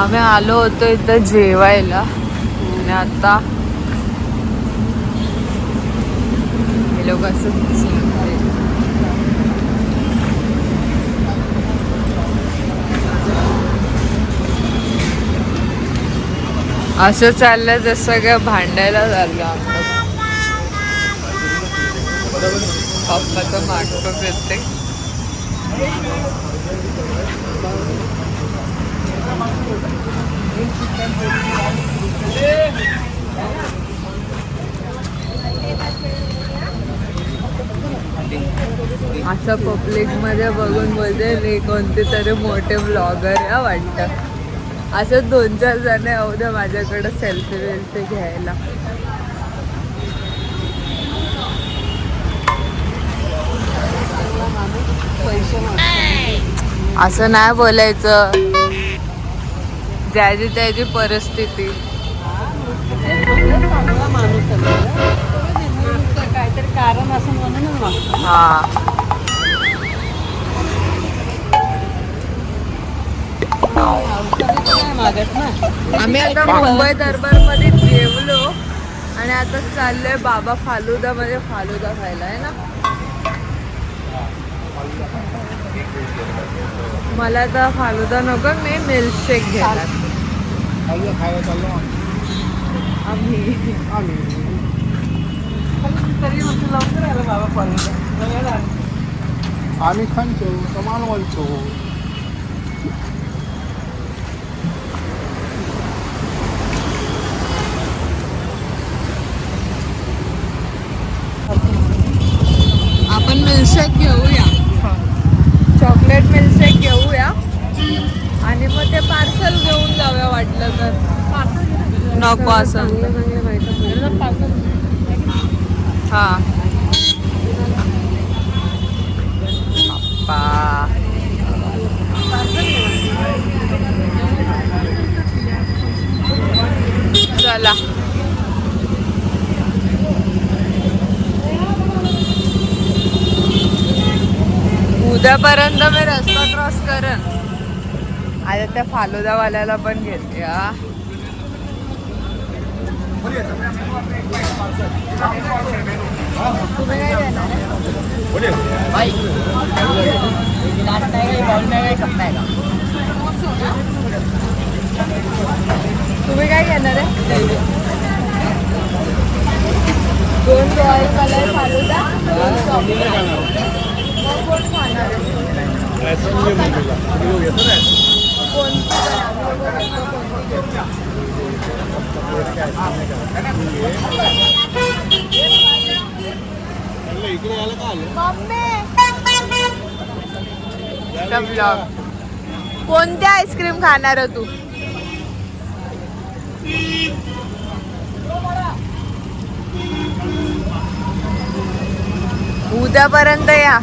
आम्ही आलो होतो इथं जेवायला आणि आता हे लोक असं असं चाललं जसं काय भांडायला चाललं आमचं. पप्पाचं मागचं येते. असं पब्लिक मध्ये बघून बोलते कोणते तरी मोठे ब्लॉगर आहे वाटतं. असं 2-4 जण येऊ द्या माझ्याकडे सेल्फी वेल्फी घ्यायला. असं नाही बोलायचं, ज्याची त्याची परिस्थिती. काहीतरी कारण असं म्हणून हा आम्ही आता मुंबई दरबार मध्ये जेवलो आणि आता चाललोय बाबा फालुदा मध्ये फालुदा खायला आहे ना. मला तर फालुदा नको, मी मिल्कशेक घ्यायला. आम्ही खांचो समान बोलतो. आपण मिल्कशेक घेऊया, चॉकलेट मिल्कशेक घेऊया आणि मग ते पार्सल घेऊन जाऊया वाटलं तर. नको असं हा पप्पा. चला उद्यापर्यंत मी रस्ता क्रॉस करेन. आता त्या फालुदावाल्याला पण घेते. तुम्ही काय घेणार तुम्ही काय घेणार आहे? 2 रॉयल कलर फालुदा, 2 चॉकलेट. कोण खाणार आहे? कोणत्या आईस्क्रीम खाणार आहे तू? उद्यापर्यंत या.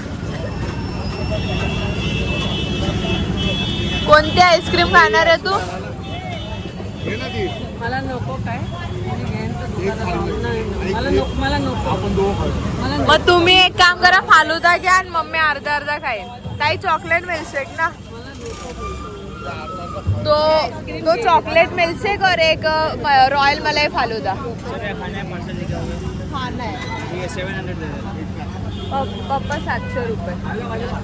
कोणती आईस्क्रीम खाणार आहे तू? मला नको. काय मला नको. मग तुम्ही एक काम करा, फालुदा घ्या आणि मम्मी अर्धा खाईल. काही चॉकलेट मिल्कशेक ना, तो चॉकलेट मिल्कशेक और एक रॉयल मलाई फालुदा. पप्पा 700 रुपये.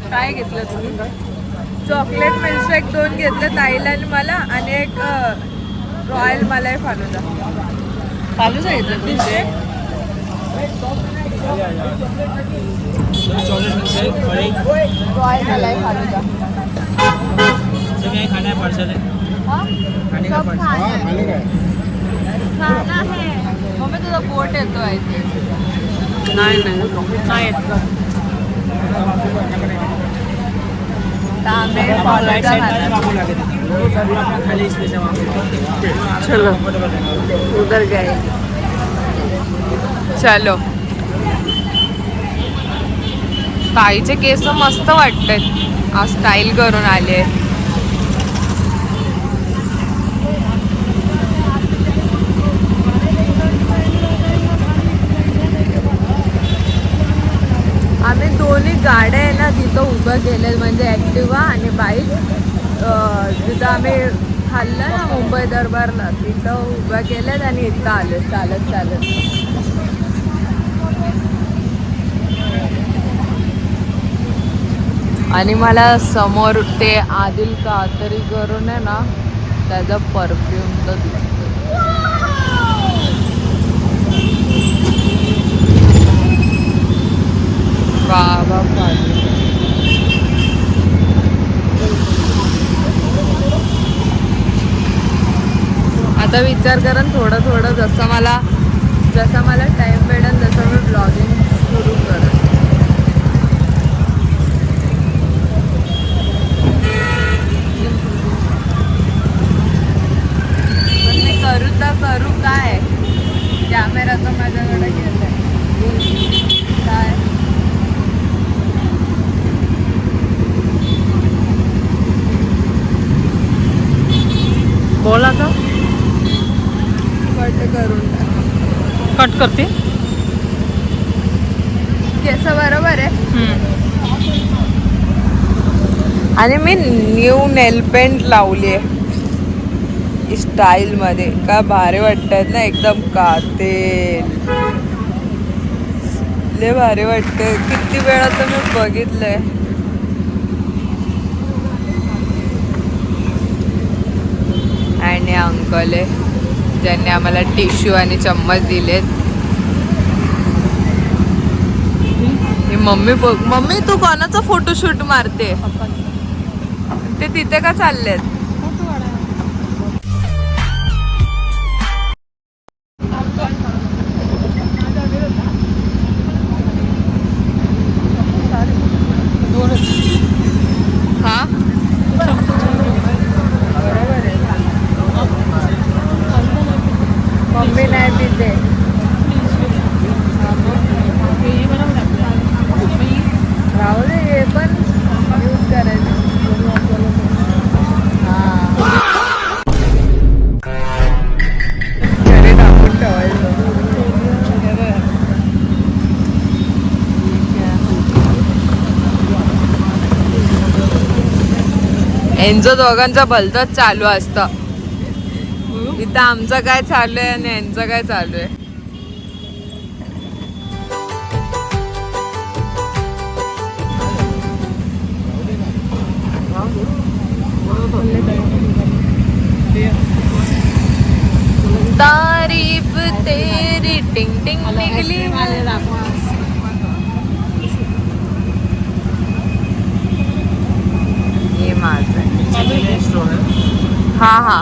काय घेतलं तुम्ही? चॉकलेट मिल्कशेक 2 घेतलं ताईला आणि मला, आणि एक रॉयल मलाई फालुदा. फालुदा घेतलं तुमचे? रॉयल मलाई फालुदा. मम्मी तुझा बोट येतो आहे ते. नाही येत. चलो उधर गए. चलो. ताईचे केस मस्त वाटतात, आज स्टाईल करून आले. आम्ही दोन्ही गाड्या आहे ना तिथं उभं केले, म्हणजे ॲक्टिवा आणि बाईक. तिथं आम्ही खाल्लं ना मुंबई दरबारला, तिथं उभ्या केल्यात आणि इथं आले चालत चालत. आणि मला समोर ते आदिल कातरी करून आहे ना, त्याचा परफ्यूम तर दिसतो. बाबा पाहिजे. आता विचार करा थोडं थोडं जसा मला टाइम भेटेल तसं मी ब्लॉगिंग सुरू करेन. पण मी करू काय, कॅमेरा तर माझ्याकडे गेलाय. काय बोला तर कट करून कट करते. केस बरोबर आहे. आणि मी न्यू नेल पेंट लावली आहे स्टाईल मध्ये. का भारी वाटतात ना एकदम कातेल. लय भारी वाटतं. किती वेळा तर मी बघितलंय. आणि अंकल आहे ज्यांनी आम्हाला टिश्यू आणि चम्मच दिलेत. मम्मी तू कोणाचा फोटोशूट मारते? ते तिथे का चाललेत? हा मम्मी नाही तिथे. राहू दे, हे पण यूज करायचं. घरी टाकून ठेवायचं. यांचं दोघांचं भलतंच चालू असतं. इथं आमचं काय चालू आहे आणि यांचं काय चालू आहे. तारीफ तेरी टिंग टिंग निकली. हे माझं हा हा.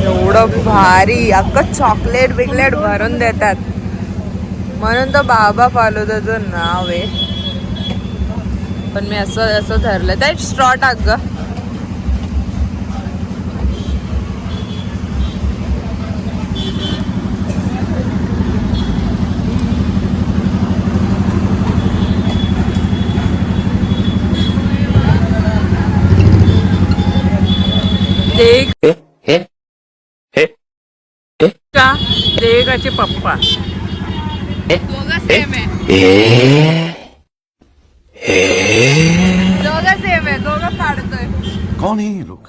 एवढं भारी अख्खं चॉकलेट बिकलेट भरून देतात. म्हणून तर बाबा फालुदाचं नाव आहे. पण मी असं धरलं. त्यात स्ट्रॉ टाक ग. देगाचे पप्पा दोघं सेम आहे. दोघं सेम आहे. दोघं काढतोय. कौन है ये लोग?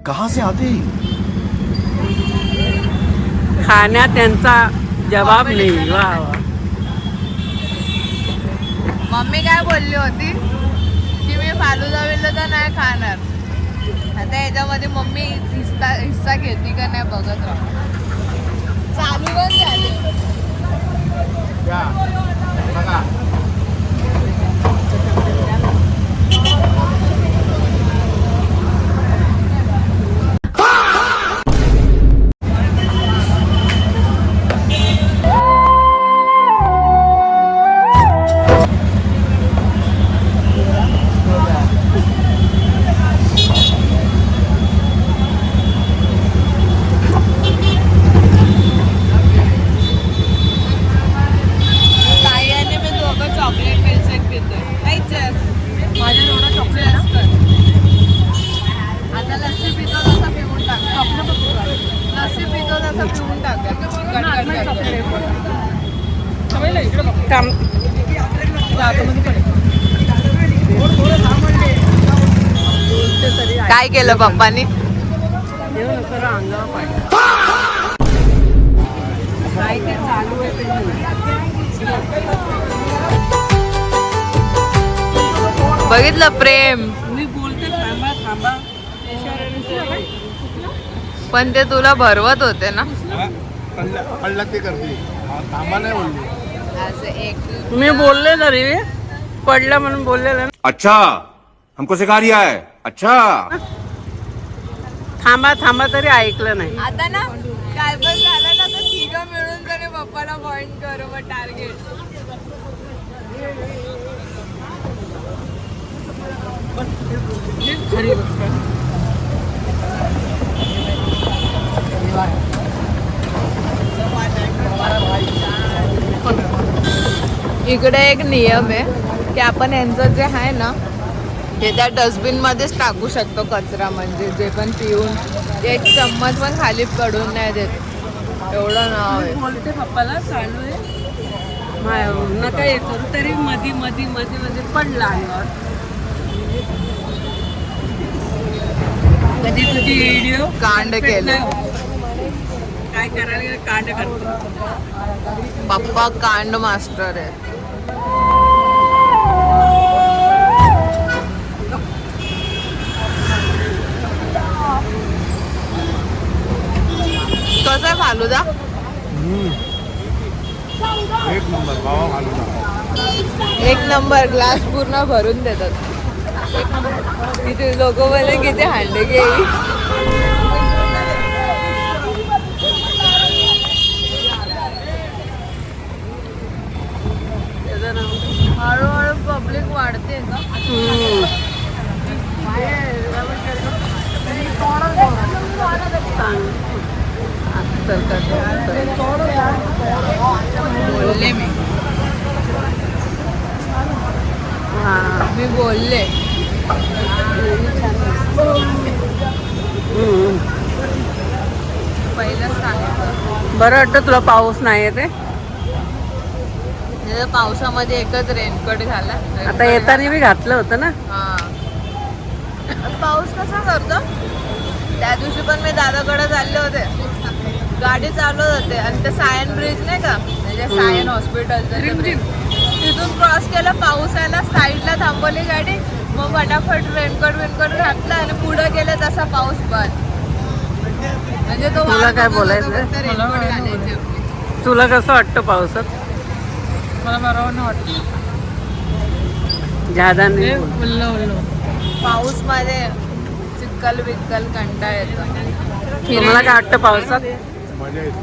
कहाँ से आते हैं? खाण्यात त्यांचा जवाब नाही. वा वा. मम्मी काय बोलली होती की मी फालुदा बिलुदा नाही खाणार. आता याच्यामध्ये मम्मी हिस्सा घेते का नाही बघत राहा. चालू पण झाली. काय केलं पप्पानी? सर्व अंगावर पडलं. काय ते चालू आहे ते नाही. बघितलं प्रेम, मी बोलते थांबा थांबा. पण ते तुला भरवत होते ना. पडला ते करते थांबा नाही बोलली. असं एक मी बोलले ना रे, पडलं म्हणून बोललेलं ना. अच्छा हमको सिखा रिया है. अच्छा थांबा थांबा तरी ऐकलं नाही. आता ना काय पण झालं ना तर तिघं मिळून तरी पप्पाला पॉइंट करू मग टार्गेट. खरी गोष्ट. इकडे एक नियम आहे की आपण यांचं जे आहे ना ते त्या डस्टबिन मध्येच टाकू शकतो कचरा. म्हणजे जे पण पिऊन एक चम्मच पण खाली पडून नाही देत. एवढं नाव आहे. बोलते पप्पाला चालू आहे नका हे करू, तरी मधी मधी मध्ये मध्ये पडला अंगावर. कधी तुझी व्हिडिओ कांड केलं. काय करायला गेलं कांड करतो. पप्पा कांड मास्टर आहे. कसा आहे फालुदा? एक नंबर बाबा फालुदा. एक नंबर. ग्लास पूर्ण भरून देतात. किती लोक बोले किती हांडे गेली. हळूहळू पब्लिक वाढते का? बोलले मी बोलले. पहिलंच सांगितलं. बरं वाटतं तुला पाऊस नाही येते. पावसामध्ये एकच रेनकोट घाला. आता येताना मी घातलं होतं ना. हा. पाऊस कसा करतो? त्या दिवशी पण मी दादाकडे चालले होते. गाडी चालवत होते आणि ते सायन ब्रिज नाही का, म्हणजे सायन हॉस्पिटलचं तिथून क्रॉस केलं. पाऊस आला, साईडला थांबवली गाडी. मग फटाफट रेनकोट घातला आणि पुढे गेले तसा पाऊस बंद. म्हणजे तो तुला काय बोलायचं? रेनकोट घालायचे. तुला कसं वाटतं पावसात? मला बरोबर नाही वाटत. जादा नाही. पाऊस मध्ये चिक्कल बिक्कल कंटाळ येतो. तुम्हाला काय वाटतं पावसात? मजा येते.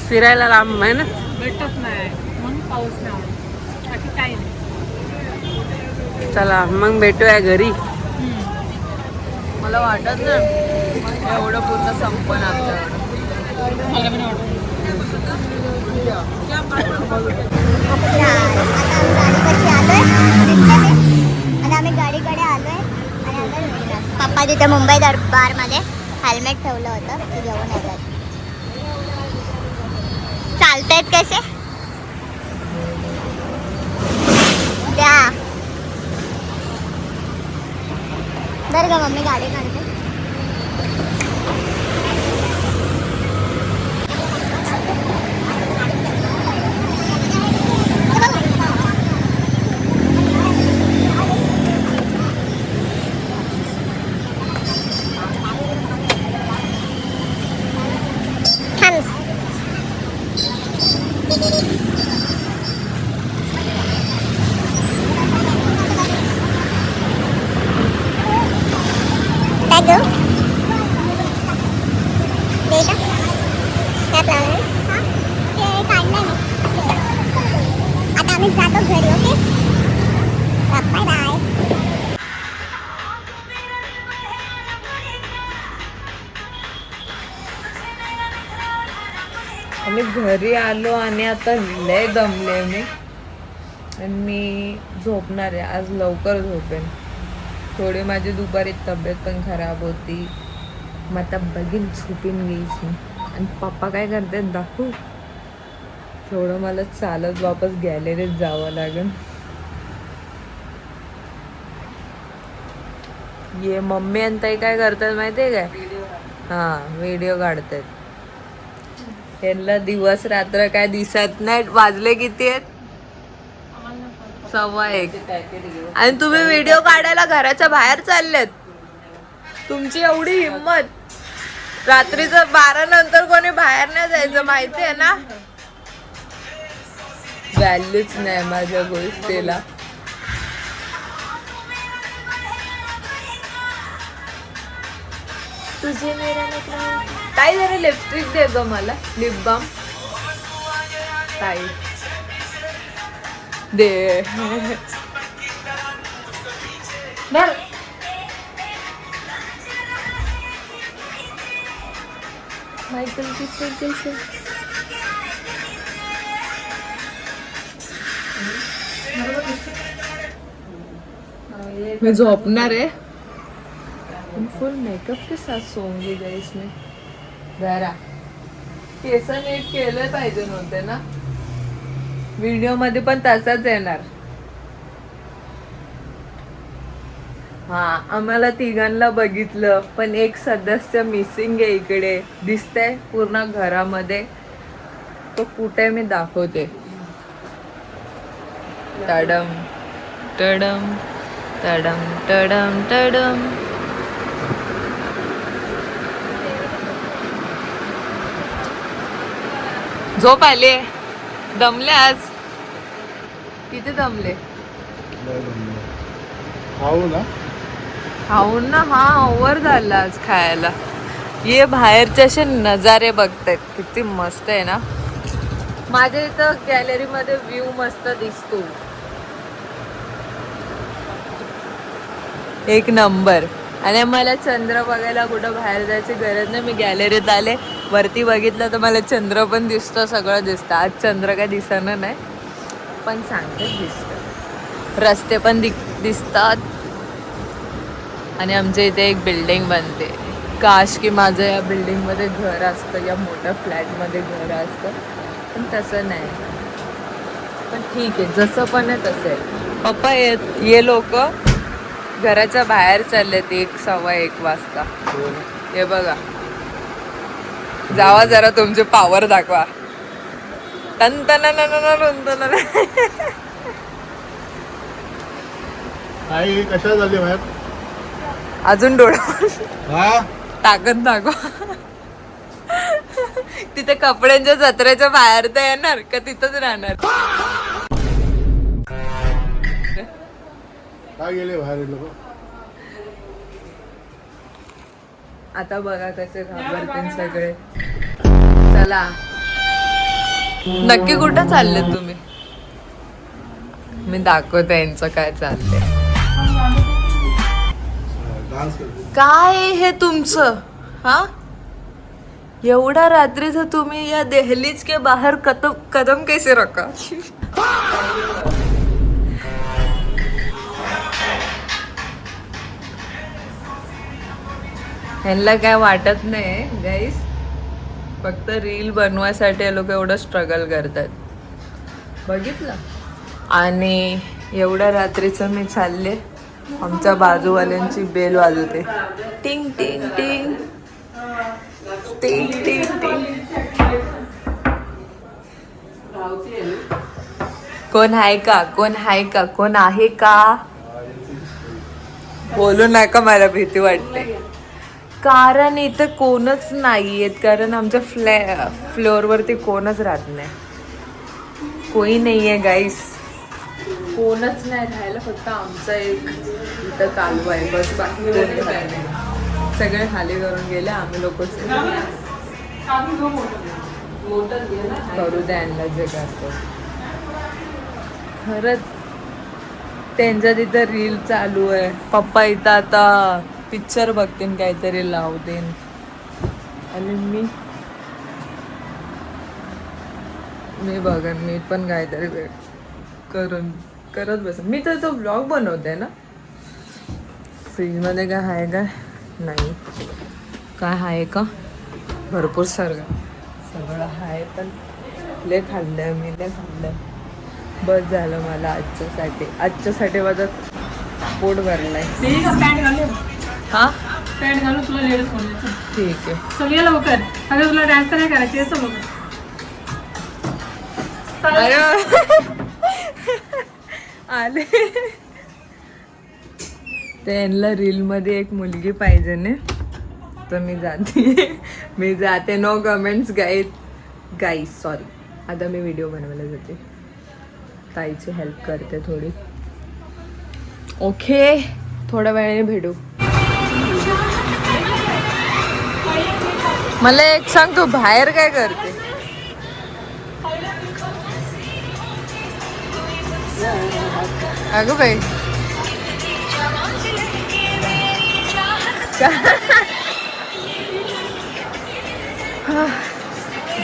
फिरायला लांब आहे ना. भेटत नाही म्हणून पाऊस नाही आवडत. बाकी काही नाही. चला मग भेटूया घरी. मला वाटत ना एवढं पूर्ण संपन आपल्याकडं. मला पण आवडत. आम्ही गाडीकडे आलोय आणि पप्पा तिथे मुंबई दरबारमध्ये हेल्मेट ठेवलं होतं ते घेऊन येतात. चालतायत कसे द्या बरं का मम्मी गाडी काढते. काय गं? दे का? त्यात लावलं ना? हां ते काढलं मी. आता आम्ही जातो घरी. Okay bye bye. आम्ही घरी आलो आणि आता लय दमले मी. आणि मी झोपणार आहे आज. लवकर झोपेन. थोडी माझी दुपारी तब्येत पण खराब होती. मग आता बघीन झोपीन गेलीच मी. आणि पप्पा काय करतात दाखवू. थोडं मला चालत वापस गॅलरीत जावं लागेल. ये मम्मी आणि ताई काय करतात माहितीये काय? हा व्हिडिओ काढतात. यांना दिवस रात्र काय दिसत नाही. वाजले किती आहेत? 1:15. आणि तुम्ही व्हिडिओ काढायला घराच्या बाहेर चाललेत. तुमची एवढी हिंमत. रात्रीचं 12 नंतर कोणी बाहेर नाही जायचं माहिती आहे ना. व्हॅल्यूच नाही माझ्या गोष्टीला. तुझे मेरा मतलब ताई जरा लिपस्टिक दे ग मला. लिप बाम ताई दे. धर. मायकल किसे कैसे मैं झोपणार आहे. फुल मेकअप के साथ सोंगी गाइस में. जरा केस नीट केले पाहिजे नव्हते ना. व्हिडिओ मध्ये पण तसाच येणार. हा आम्हाला तिघांना बघितलं पण एक सदस्य मिसिंग आहे इकडे. दिसतंय पूर्ण घरामध्ये. तो कुठे मी दाखवते. टडम टडम टडम टडम टडम. झोप आले. दमले आज. किती दमले. खाऊन ना. हा ओव्हर झाला आज खायला. ये बाहेरचे असे नजारे बघतायत किती मस्त आहे ना. माझ्या इथं गॅलरी मध्ये व्ह्यू मस्त दिसतो. एक नंबर. आणि मला चंद्र बघायला कुठं बाहेर जायची गरज नाही. मी गॅलरीत आले. वरती बघितलं तर मला चंद्र पण दिसतं. सगळं दिसतं. आज चंद्र काय दिसणं नाही पण सांगते दिसतं. रस्ते पण दिसतात. आणि आमच्या इथे एक बिल्डिंग बनते. काश की माझं या बिल्डिंगमध्ये घर असतं. या मोठ्या फ्लॅटमध्ये घर असतं पण तसं नाही. पण ठीक आहे जसं पण आहे तसं आहे. पप्पा ये लोक घराच्या बाहेर चाललेत 1:15 वाजता. हे बघा. जावा जरा तुमचे पावर दाखवा. आई कशा झाली बाहेर. अजून डोळा ताकद दाखवा. तिथे कपड्यांच्या जत्रेच्या बाहेर तर येणार का तिथंच राहणार. काय गेले बाहेर लोक. आता बघा कसे घाबरतील सगळे. चला नक्की कुठं चालले तुम्ही. मी दाखवते यांचं काय चाललंय. काय हे तुमचं. हा एवढ्या रात्रीचं तुम्ही या दहलीज के बाहेर कदम कैसे रखा. ह्यांना काय वाटत नाही गाईस. फक्त रील बनवायसाठी हे लोक एवढं स्ट्रगल करतात. बघितलं. आणि एवढ्या रात्रीचं मी चालले. आमच्या बाजूवाल्यांची बेल वाजवते. टिंग टिंग टिंग टिंग टिंग टिंग. कोण आहे का. कोण आहे का. कोण आहे का. बोलू नका मला भीती वाटते. कारण इथं कोणच नाही आहेत. कारण आमच्या फ्लोअरवरती कोणच राहत नाही. कोणी नाही आहे गाईस. कोणच नाही राहायला. फक्त आमचा एक इथं कालवा आहे बस. बाकी कोणी नाही. सगळे खाली करून गेले. आम्ही लोकच करू द्या यांना जे करतो. खरंच त्यांच्या तिथं रील चालू आहे. पप्पा इथं आता पिक्चर बघतीन काहीतरी लावतीन. आणि मी बघन. मी पण काहीतरी करत बस. मी तर तो ब्लॉग बनवते ना. फ्रीजमध्ये काय आहे का नाही. काय आहे का भरपूर सगळं आहे पण लय खाल्लं मी, लय खाल्लं. बस झालं मला आजच्यासाठी माझं पोट भरलाय. पॅन्ट घालू हा पॅन्ट घालू तुला लेडीज बोलायचं. ठीक आहे. सगळ्या लवकर अगं तुला डान्स तर नाही करायची याचं बघ. अरे आले त्यांना रील मध्ये एक मुलगी पाहिजे ना, तर मी जाते. नो कमेंट्स गाईस सॉरी. आता मी व्हिडिओ बनवायला जाते, ताईची हेल्प करते थोडी. ओके, थोड्या वेळाने भेटू. मला एक सांग, तू बाहेर काय करते? अगं बाई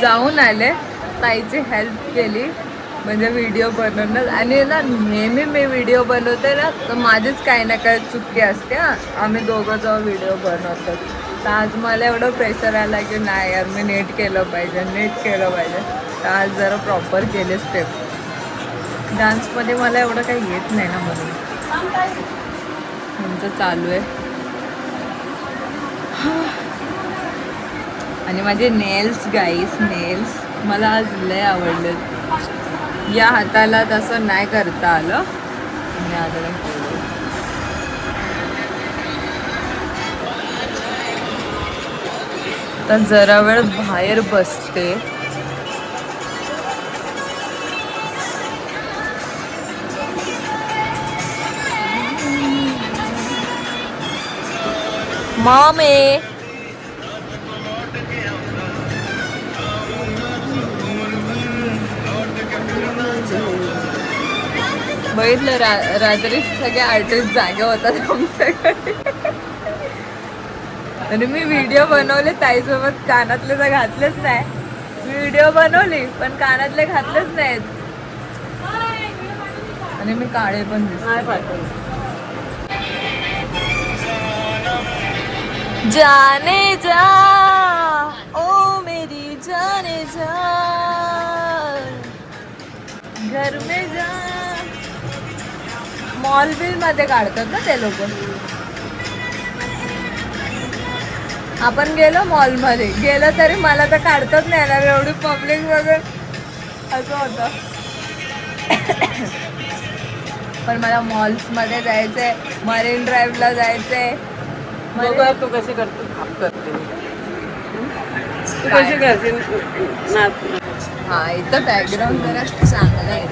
जाऊन आले, ताईची हेल्प केली म्हणजे व्हिडिओ बनवणं. आणि ना नेहमी मी व्हिडिओ बनवते ना, तर माझीच काही ना काही चुकी असते. आम्ही दोघं जेव्हा व्हिडिओ बनवतो, तर आज मला एवढं प्रेशर आला की नाही यार, मी नीट केलं पाहिजे. तर आज जरा प्रॉपर केले स्टेप. डान्समध्ये मला एवढं काही येत नाही ना, म्हणून आमचं चालू आहे. आणि माझे नेल्स नेल्स मला आज लय आवडले. या हाताला तसं नाही करता आलं. आणि आता तर जरा वेळ बाहेर बसते. मॉमी बघितलं रात्री सगळे आर्टिस्ट जागे होतात आमच्याकडे. आणि मी व्हिडिओ बनवले ताईसोबत, कानातले तर घातलेच नाही. व्हिडिओ बनवली पण कानातले घातलेच नाहीत. आणि मी काळे पण दिसते. जाने जा ओ मेरी जाने जा घर में जा. मॉल बिल मध्ये काढतात ना ते लोक. आपण गेलो मॉल मध्ये, गेलं तरी मला तर काढतात नाही येणार, एवढी पब्लिक वगैरे असं होतं. पण मला मॉल्स मध्ये जायचंय, मरीन ड्राईव्हला जायचंय. तू कशी करते? तू कशी करते? हा, इथं बॅकग्राऊंड जरा चांगला आहे.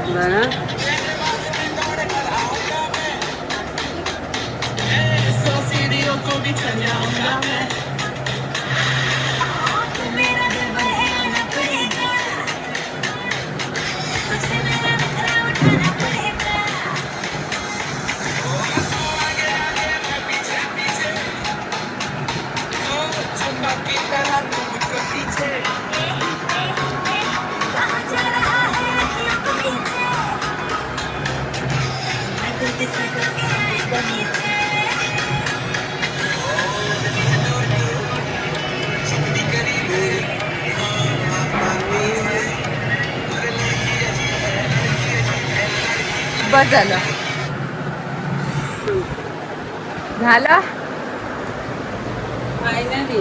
बस झालं फायनली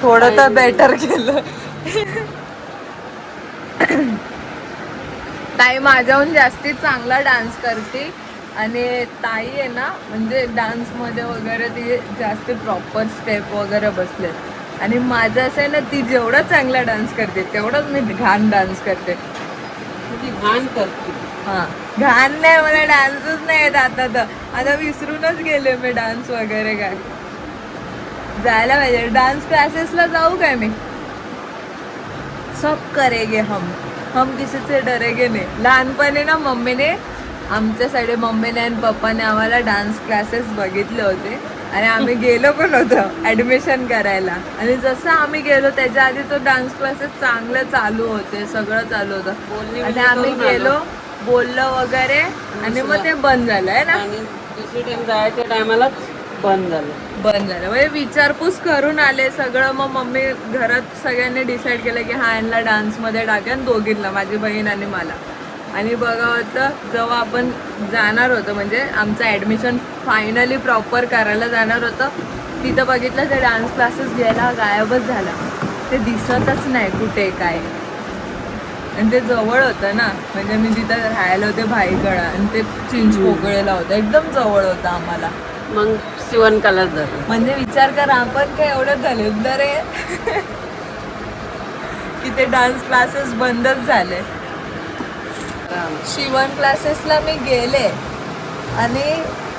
थोडं तर बेटर केलं. ताई माझ्याहून जास्ती चांगला डान्स करते. आणि ताई आहे ना, म्हणजे डान्समध्ये वगैरे ती जास्त प्रॉपर स्टेप वगैरे बसले. आणि माझं असं आहे ना, ती जेवढा चांगला डान्स करते तेवढंच मी घाण डान्स करते. ती घाण करते. हां, घाण नाही, मला डान्सच नाही येत आता. तर आता विसरूनच गेले मी डान्स वगैरे. काय जायला पाहिजे डान्स क्लासेसला. जाऊ काय मी? सब करेगे हम किसी से डरेगे नाही. लहानपणी ना मम्मीने आणि पप्पाने आम्हाला डान्स क्लासेस बघितले होते. आणि आम्ही गेलो पण होतो ॲडमिशन करायला. आणि जसं आम्ही गेलो त्याच्या आधी तो डान्स क्लासेस चांगलं चालू होते, सगळं चालू होतं. आणि आम्ही गेलो, बोललो वगैरे, आणि मग ते बंद झालं आहे ना. आणि दुसरी टाइम जायच्या टायमाला बंद झालं. बंद झालं म्हणजे विचारपूस करून आले सगळं. मग मम्मी घरात सगळ्यांनी डिसाईड केलं की हा यांना डान्समध्ये टाकेन, दोघींना, माझी बहीण आणि मला. आणि बघा होतं जेव्हा आपण जाणार होतं म्हणजे आमचं ॲडमिशन फायनली प्रॉपर करायला जाणार होतं, तिथं बघितलं ते डान्स क्लासेस घ्यायला गायबच झाला. ते दिसतच नाही कुठे काय. आणि ते जवळ होतं ना, म्हणजे मी जिथं राहायला होते भाईगळा, आणि ते चिंचपोकळेला होतं, एकदम जवळ होतं आम्हाला. मग शिवणकला झालं. म्हणजे विचार करा आपण काय एवढं दलिंदर आहे की ते डान्स क्लासेस बंदच झाले. शिवण क्लासेसला मी गेले आणि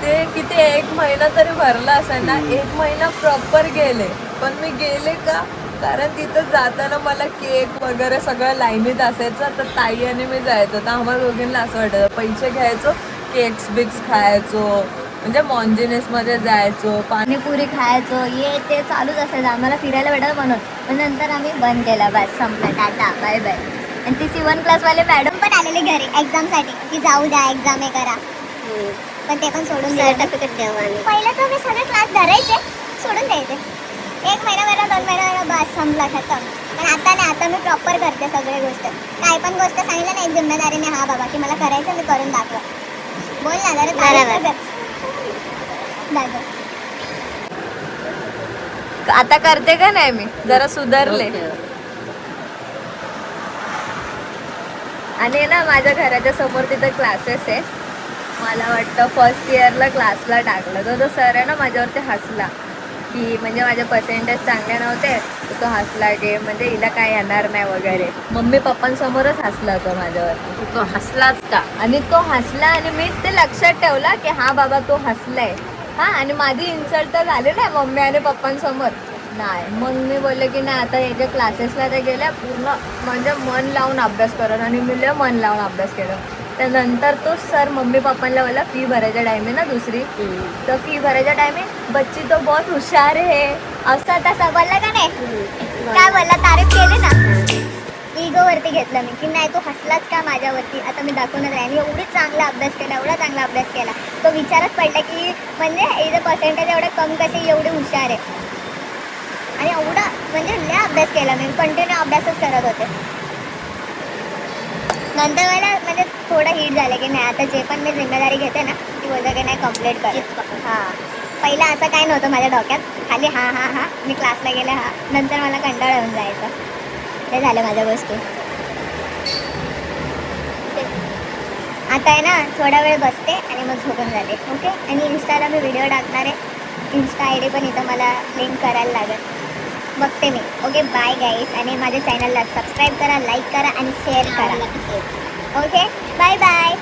ते किती 1 महिना तरी भरला असेल ना, 1 महिना प्रॉपर गेले. पण मी गेले का, कारण तिथं जाताना मला केक वगैरे सगळं लाईनीत असायचं. तर ताई आणि मी जायचो, तर आम्हाला दोघींना असं वाटायचं पैसे घ्यायचो, केक्स बिक्स खायचो, म्हणजे मॉन्जिनेसमध्ये जायचो, पाणीपुरी खायचो, ये ते चालूच असायचं आम्हाला फिरायला भेटायला म्हणून. पण नंतर आम्ही बंद केला, बस संपला, टाटा बाय बाय. आणि ती शिवण क्लासवाले मॅडम पण आलेले घरी एक्झामसाठी की जाऊ द्या एक्झाम हे करा, पण ते पण सोडून सर्टिफिकेट द्यावं. पहिलं तर मी सगळे क्लास धरायचे, सोडून द्यायचे. 1 महिना 2 महिना बस संपला खतम. पण आता नाही, आता मी प्रॉपर करते सगळी गोष्ट. काय पण गोष्ट सांगितलं ना एक जिम्मेदारीने, हा बाबा की मला करायचं, मी करून दाखवा. बोल ना जरा आता करते का नाही मी, जरा सुधारले. आणि ना माझ्या घराच्या समोर तिथे क्लासेस आहे. मला वाटतं फर्स्ट इयरला क्लासला टाकलं तर तो सर आहे ना माझ्यावरती हसला की म्हणजे माझे पर्सेंटेज चांगले नव्हते, तर तो हसला की म्हणजे हिला काय येणार नाही वगैरे. मम्मी पप्पांसमोरच हसला तो माझ्यावरती. तो हसलाच का? आणि तो हसला आणि मी ते लक्षात ठेवला की हा बाबा तो हसलाय. हा, आणि माझी इन्सल्ट तर झाली नाही मम्मी आणि पप्पांसमोर नाही. मग मी बोलले की नाही, आता याच्या क्लासेसला ते गेल्या पूर्ण म्हणजे मन लावून अभ्यास करत, आणि मी लय मन लावून अभ्यास केलं. त्यानंतर तो सर मम्मी पप्पांना बोला फी भरायच्या टाइम ना दुसरी, तर फी भरायच्या टाइम बच्ची तो बहुत हुशार है असं तसं बोलला का नाही. काय बोलला, तारीफ केली ना. इगोवरती घेतलं मी की नाही, तो हसलाच का माझ्यावरती, आता मी दाखवूनच राहील. मी एवढी चांगला अभ्यास केला, एवढा चांगला अभ्यास केला. तो विचारच पडला की म्हणजे हिचं पर्सेंटेज एवढं कमी कशी, एवढी हुशार आहे. आणि एवढा म्हणजे लय अभ्यास केला मी, कंटिन्यू अभ्यासच करत होते. नंतर मला म्हणजे थोडं हिट झालं की नाही, आता जे पण मी जिम्मेदारी घेते ना ती बोलते की नाही कम्प्लीट कर. हां, पहिला असं काय नव्हतं माझ्या डोक्यात, खाली हां हां हां मी क्लासला गेले, हां. नंतर मला कंटाळा येऊन जायचा. हे झालं माझ्या गोष्टी. आता आहे ना थोडा वेळ बसते आणि मग झोपून जाते. ओके. आणि इन्स्टाला मी व्हिडिओ टाकणार आहे, इन्स्टा आय डी पण इथं मला लिंक करायला लागेल, बघते मी. ओके, बाय गाईस. आणि माझ्या चॅनलला सबस्क्राईब करा, लाईक करा आणि शेअर करा. Okay, bye bye.